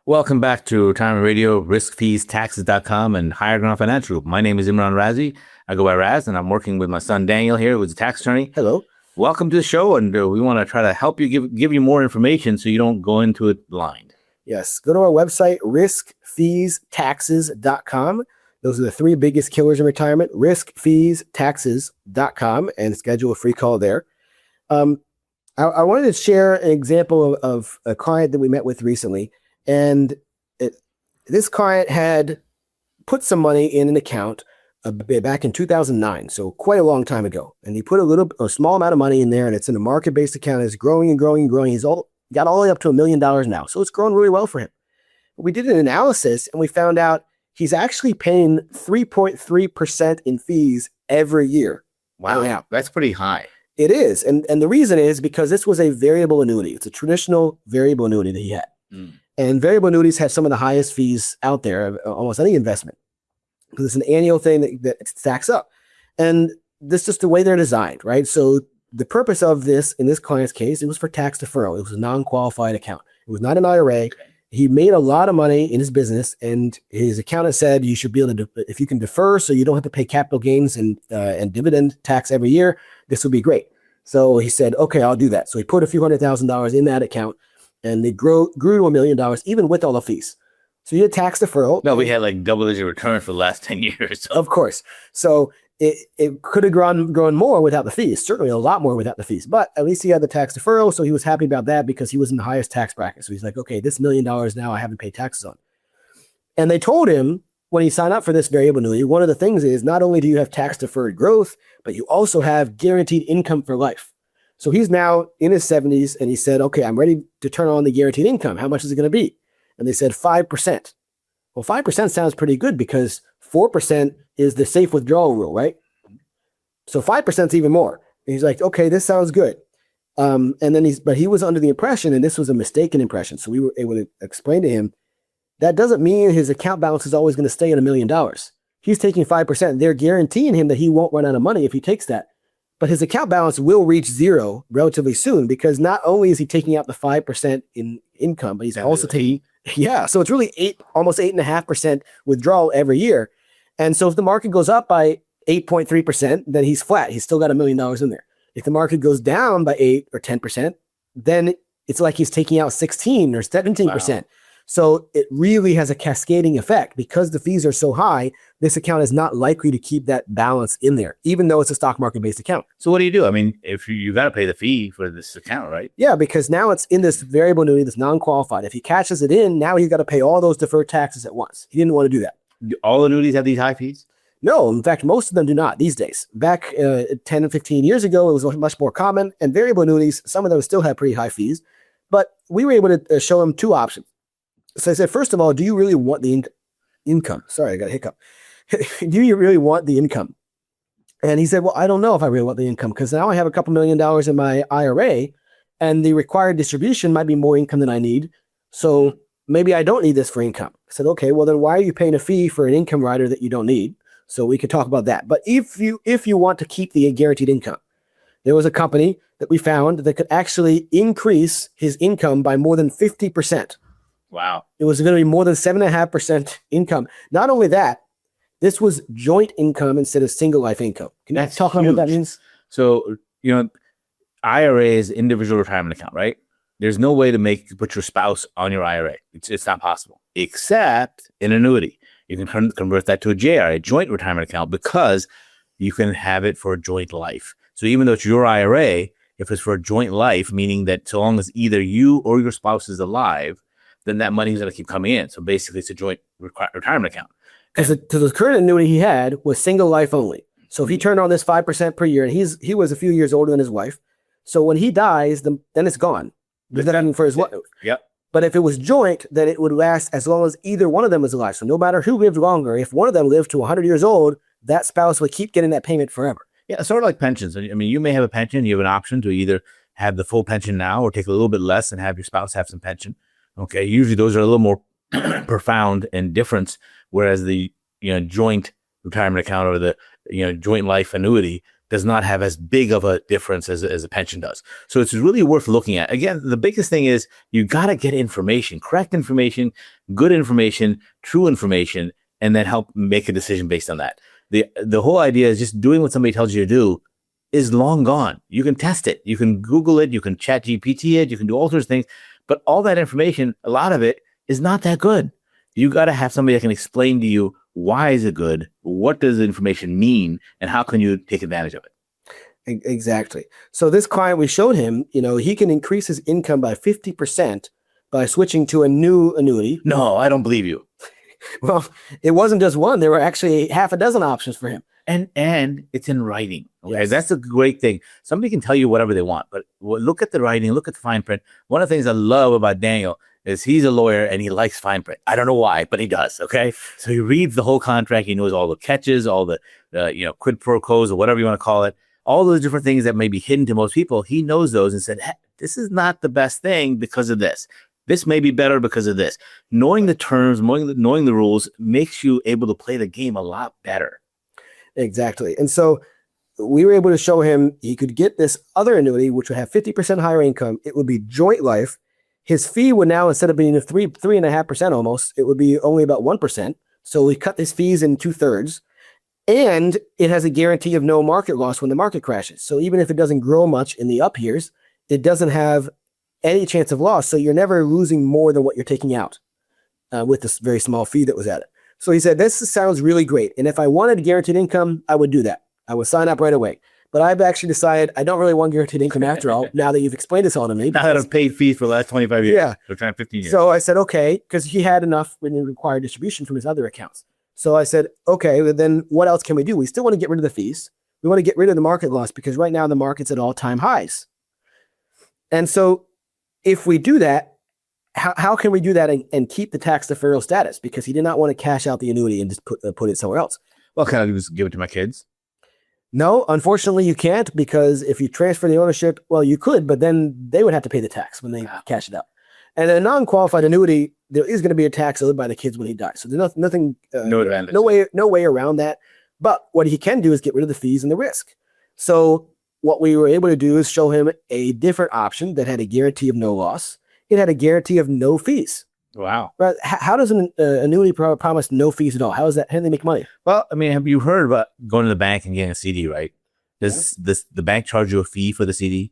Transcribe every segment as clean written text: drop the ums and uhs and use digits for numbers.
Welcome back to Retirement Radio, riskfeestaxes.com and Higher Ground Financial Group. My name is Imran Razi. I go by Raz, and I'm working with my son Daniel here, who's a tax attorney. Hello. Welcome to the show, and we want to try to help you give you more information so you don't go into it blind. Yes. Go to our website, riskfeestaxes.com. Those are the three biggest killers in retirement, riskfeestaxes.com, and schedule a free call there. I wanted to share an example of a client that we met with recently. And this client had put some money in an account back in 2009, so quite a long time ago. And he put a small amount of money in there, and it's in a market-based account. It's growing and growing and growing. He's got all the way up to $1 million now, so it's growing really well for him. We did an analysis, and we found out he's actually paying 3.3% in fees every year. Wow, that's pretty high. It is, and the reason is because this was a variable annuity. It's a traditional variable annuity that he had. And variable annuities have some of the highest fees out there of almost any investment because it's an annual thing that stacks up. And this is just the way they're designed, right? So the purpose of this, in this client's case, it was for tax deferral. It was a non-qualified account. It was not an IRA. He made a lot of money in his business, and his accountant said you should be able to, if you can defer so you don't have to pay capital gains and dividend tax every year, this would be great. So he said, okay, I'll do that. So he put a few $100,000 in that account. And they grew to $1 million, even with all the fees. So you had tax deferral. No, we had like double-digit return for the last 10 years. Of course. So it could have grown more without the fees, certainly a lot more without the fees. But at least he had the tax deferral, so he was happy about that because he was in the highest tax bracket. So he's like, okay, this $1 million now I haven't paid taxes on. And they told him when he signed up for this variable annuity, one of the things is not only do you have tax-deferred growth, but you also have guaranteed income for life. So he's now in his 70s, and he said, okay, I'm ready to turn on the guaranteed income. How much is it going to be? And they said 5%. Well, 5% sounds pretty good because 4% is the safe withdrawal rule, right? So 5% is even more. And he's like, okay, this sounds good. And then he was under the impression, and this was a mistaken impression. So we were able to explain to him, that doesn't mean his account balance is always going to stay at $1 million. He's taking 5%. They're guaranteeing him that he won't run out of money if he takes that. But his account balance will reach zero relatively soon because not only is he taking out the 5% in income, but he's also taking, so it's really almost 8.5% withdrawal every year. And so if the market goes up by 8.3%, then he's flat. He's still got $1 million in there. If the market goes down by 8 or 10%, then it's like he's taking out 16 or 17%. Wow. So it really has a cascading effect because the fees are so high. This account is not likely to keep that balance in there, even though it's a stock market based account. So what do you do? I mean, if you got to pay the fee for this account, right? Yeah, because now it's in this variable annuity that's non-qualified. If he cashes it in, now he's got to pay all those deferred taxes at once. He didn't want to do that. Do all annuities have these high fees? No, in fact, most of them do not these days. Back 10 and 15 years ago, it was much more common. And variable annuities, some of them still have pretty high fees. But we were able to show him two options. So I said, first of all, do you really want the income? Sorry, I got a hiccup. Do you really want the income? And he said, well, I don't know if I really want the income because now I have a couple $1 million in my IRA and the required distribution might be more income than I need. So maybe I don't need this for income. I said, okay, well then why are you paying a fee for an income rider that you don't need? So we could talk about that. But if you want to keep the guaranteed income, there was a company that we found that could actually increase his income by more than 50%. Wow. It was going to be more than 7.5% income. Not only that, this was joint income instead of single life income. Can you talk about what that means? So, IRA is individual retirement account, right? There's no way to put your spouse on your IRA. It's not possible, except in annuity. You can convert that to a JRA, joint retirement account, because you can have it for a joint life. So even though it's your IRA, if it's for a joint life, meaning that so long as either you or your spouse is alive, then that money is going to keep coming in. So basically, it's a joint retirement account. Because the current annuity he had was single life only. So if he turned on this 5% per year, and he was a few years older than his wife, so when he dies, then it's gone. There's nothing for his wife. Yep. But if it was joint, then it would last as long as either one of them was alive. So no matter who lived longer, if one of them lived to 100 years old, that spouse would keep getting that payment forever. Yeah, sort of like pensions. I mean, you may have a pension. You have an option to either have the full pension now or take a little bit less and have your spouse have some pension. Okay, usually those are a little more profound and different, whereas the joint retirement account or the joint life annuity, does not have as big of a difference as a pension does. So it's really worth looking at. Again, the biggest thing is you got to get information, correct information, good information, true information, and then help make a decision based on that. The whole idea is just doing what somebody tells you to do is long gone. You can test it. You can Google it. You can chat GPT it. You can do all sorts of things. But all that information, a lot of it is not that good. You got to have somebody that can explain to you why is it good, what does the information mean, and how can you take advantage of it. Exactly. So this client, we showed him, he can increase his income by 50% by switching to a new annuity. No, I don't believe you. Well, it wasn't just one. There were actually half a dozen options for him. And it's in writing. Okay, Yes. that's a great thing. Somebody can tell you whatever they want, but look at the writing, look at the fine print. One of the things I love about Daniel is he's a lawyer and he likes fine print. I don't know why, but he does. Okay, so he reads the whole contract. He knows all the catches, all the quid pro quos or whatever you want to call it. All those different things that may be hidden to most people. He knows those and said, hey, this is not the best thing because of this. This may be better because of this. Knowing the terms, knowing the rules makes you able to play the game a lot better. Exactly. And so we were able to show him he could get this other annuity, which would have 50% higher income. It would be joint life. His fee would now, instead of being 3.5% almost, it would be only about 1%. So we cut his fees in 2/3. And it has a guarantee of no market loss when the market crashes. So even if it doesn't grow much in the up years, it doesn't have any chance of loss. So you're never losing more than what you're taking out with this very small fee that was added. So he said, this sounds really great. And if I wanted guaranteed income, I would do that. I would sign up right away. But I've actually decided I don't really want guaranteed income after all, now that you've explained this all to me. Now that I've paid fees for the last 25 years. Yeah. So kind of 15 years. So I said, okay, because he had enough when he required distribution from his other accounts. So I said, okay, well, then what else can we do? We still want to get rid of the fees. We want to get rid of the market loss because right now the market's at all-time highs. And so if we do that, how can we do that and keep the tax deferral status? Because he did not want to cash out the annuity and just put it somewhere else. Well, can I just give it to my kids? No, unfortunately you can't, because if you transfer the ownership, well, you could, but then they would have to pay the tax when they cash it out. And a non-qualified annuity, there is going to be a tax owed by the kids when he dies. So there's nothing, No advantage. no way around that. But what he can do is get rid of the fees and the risk. So what we were able to do is show him a different option that had a guarantee of no loss. It had a guarantee of no fees. Wow. Right? How does an annuity promise no fees at all? How do they make money? Well, I mean, have you heard about going to the bank and getting a CD, right? Does the bank charge you a fee for the CD?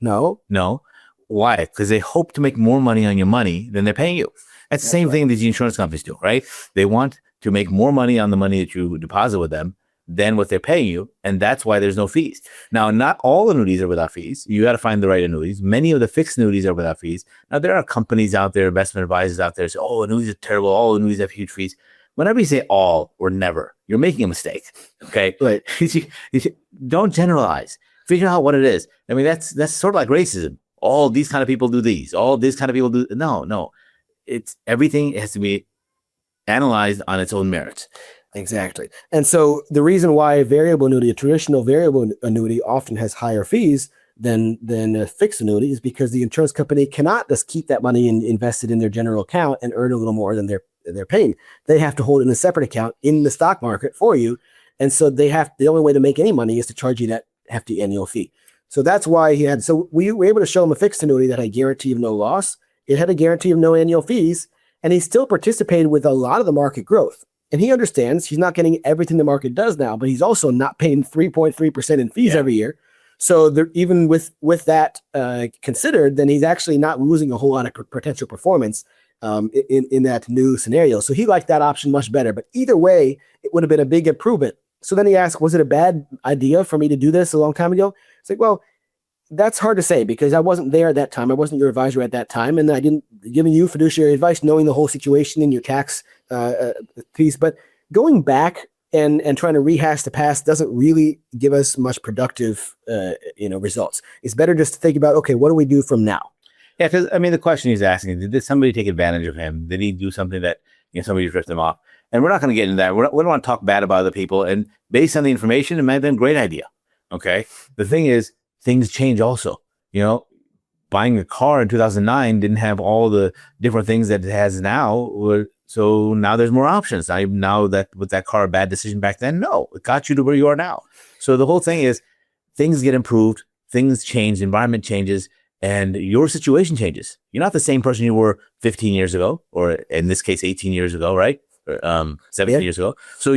No. No. Why? Because they hope to make more money on your money than they're paying you. That's the same thing that the insurance companies do, right? They want to make more money on the money that you deposit with them than what they're paying you. And that's why there's no fees. Now, not all annuities are without fees. You got to find the right annuities. Many of the fixed annuities are without fees. Now, there are companies out there, investment advisors out there say, oh, annuities are terrible. All annuities have huge fees. Whenever you say all or never, you're making a mistake. Okay. Right. Don't generalize. Figure out what it is. I mean, that's sort of like racism. All these kind of people do these. All these kind of people do. No. It's everything has to be analyzed on its own merits. Exactly. And so the reason why a traditional variable annuity often has higher fees than a fixed annuity is because the insurance company cannot just keep that money invested in their general account and earn a little more than they're paying. They have to hold it in a separate account in the stock market for you. And so the only way to make any money is to charge you that hefty annual fee. So that's why we were able to show him a fixed annuity that had a guarantee of no loss. It had a guarantee of no annual fees, and he still participated with a lot of the market growth. And he understands he's not getting everything the market does now, but he's also not paying 3.3% in fees every year. So even with that considered, then he's actually not losing a whole lot of potential performance in that new scenario. So he liked that option much better. But either way, it would have been a big improvement. So then he asked, was it a bad idea for me to do this a long time ago? It's like, well, that's hard to say because I wasn't there at that time. I wasn't your advisor at that time. And I didn't giving you fiduciary advice, knowing the whole situation in your tax piece. But going back and trying to rehash the past doesn't really give us much productive, results. It's better just to think about, okay, what do we do from now? Yeah, because I mean, the question he's asking is, did somebody take advantage of him? Did he do something that somebody ripped him off? And we're not going to get into that. We don't want to talk bad about other people. And based on the information, it might have been a great idea. Okay. The thing is, things change also. Buying a car in 2009 didn't have all the different things that it has now. So now there's more options. Now that with that car, a bad decision back then? No, it got you to where you are now. So the whole thing is things get improved, things change, the environment changes, and your situation changes. You're not the same person you were 15 years ago, or in this case, 18 years ago, right? Or, 17 years ago. So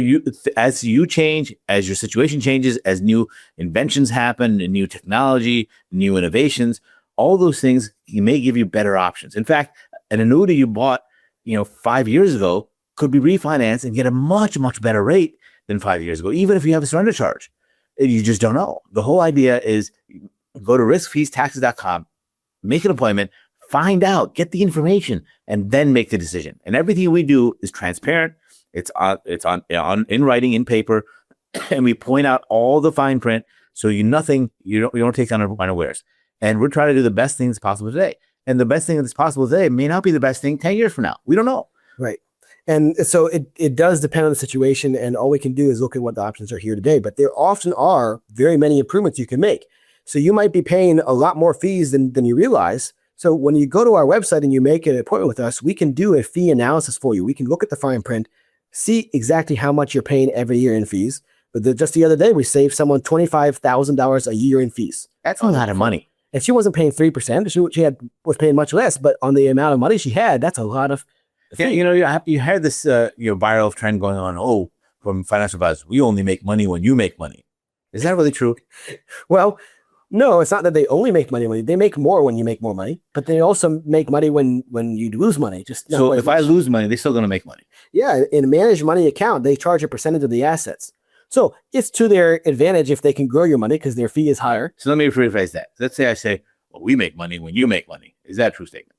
as you change, as your situation changes, as new inventions happen, and new technology, new innovations, all those things may give you better options. In fact, an annuity you bought, 5 years ago could be refinanced and get a much, much better rate than 5 years ago, even if you have a surrender charge. You just don't know. The whole idea is go to riskfeestaxes.com, make an appointment, find out, get the information, and then make the decision. And everything we do is transparent. It's on in writing, in paper, and we point out all the fine print so you don't take on unawares. And we're trying to do the best things possible today. And the best thing that's possible today may not be the best thing 10 years from now. We don't know. Right. And so it does depend on the situation, and all we can do is look at what the options are here today. But there often are very many improvements you can make. So you might be paying a lot more fees than you realize. So when you go to our website and you make an appointment with us, we can do a fee analysis for you. We can look at the fine print, see exactly how much you're paying every year in fees. But just the other day, we saved someone $25,000 a year in fees. That's a lot of money. And she wasn't paying 3%. She was paying much less, but on the amount of money she had, that's a lot of. Yeah, you had this viral trend going on. From financial advisors, we only make money when you make money. Is that really true? Well, no, it's not that they only make money. They make more when you make more money, but they also make money when you lose money. So if I lose money, they're still going to make money. Yeah, in a managed money account, they charge a percentage of the assets. So it's to their advantage if they can grow your money because their fee is higher. So let me rephrase that. Let's say I say, well, we make money when you make money. Is that a true statement?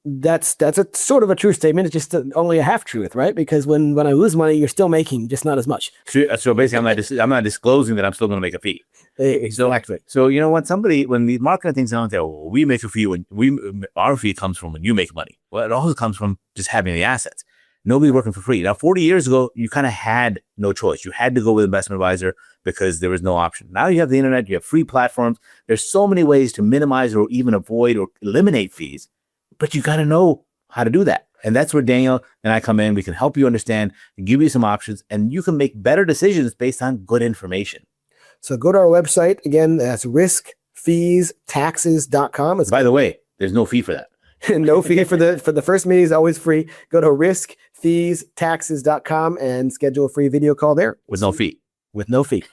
That's a sort of a true statement. It's just only a half truth, right? Because when I lose money, you're still making, just not as much. So basically, I'm not disclosing that I'm still going to make a fee. Exactly. So when the marketing things out there, well, we make a fee our fee comes from when you make money. Well, it also comes from just having the assets. Nobody's working for free. Now, 40 years ago, you kind of had no choice. You had to go with an investment advisor because there was no option. Now you have the internet, you have free platforms. There's so many ways to minimize or even avoid or eliminate fees. But you got to know how to do that. And that's where Daniel and I come in. We can help you understand and give you some options, and you can make better decisions based on good information. So go to our website. Again, that's riskfeestaxes.com. By the way, there's no fee for that. No fee for the first meeting is always free. Go to riskfeestaxes.com and schedule a free video call there. With no fee. With no fee.